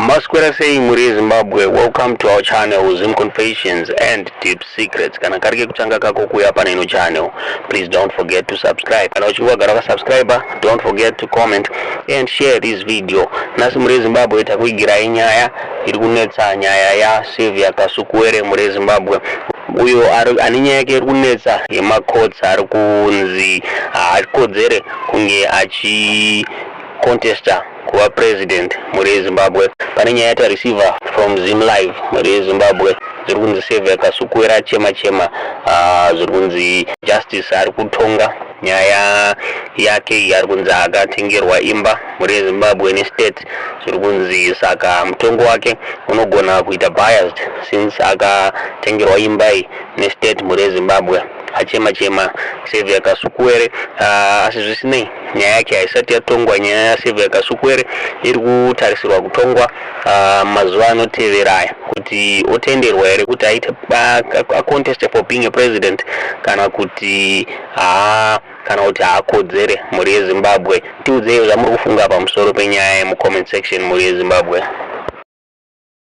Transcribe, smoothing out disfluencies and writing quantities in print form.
Masquera saying muri Zimbabwe, welcome to our channel Zim Confessions and Deep Secrets. Kana karike kuchanga kako kuya hapa ino channel, please don't forget to subscribe. Kana uchiwa garaka subscriber, don't forget to comment and share this video. Nasi muri Zimbabwe itakuigira inyaya iri kunetsa nyaya ya Sylvia Kasukuwere muri Zimbabwe. Uyo aninyaya yake iri kunetsa yemacourts ari kunzi akodzere kunge achi contester kuwa president muri Zimbabwe. Pane nyaya yata receiver from Zim Live muri Zimbabwe ziri kunzi Sylvia Kasukuwere chema ziri kunzi justice ari kutonga nyaya yake yari kunzi akatengerwa imba muri Zimbabwe nestate. Ziri kunzi saka mutongo wake unogona kuita biased since akatengerwa imba nestate muri Zimbabwe. Achema Sylvia Kasukuwere asi zvisinei nyaya yake haisati yatongwa. Nyaya ya Sylvia Kasukuwere iri kutarisirwa kutongwa mazuva anotevera aya kuti otenderwa here kuti aite a contest for being a president kana kuti haakodzere muri Zimbabwe. Tiudzei zvamuri kufunga pamusoro penyaya mu comment section muri Zimbabwe.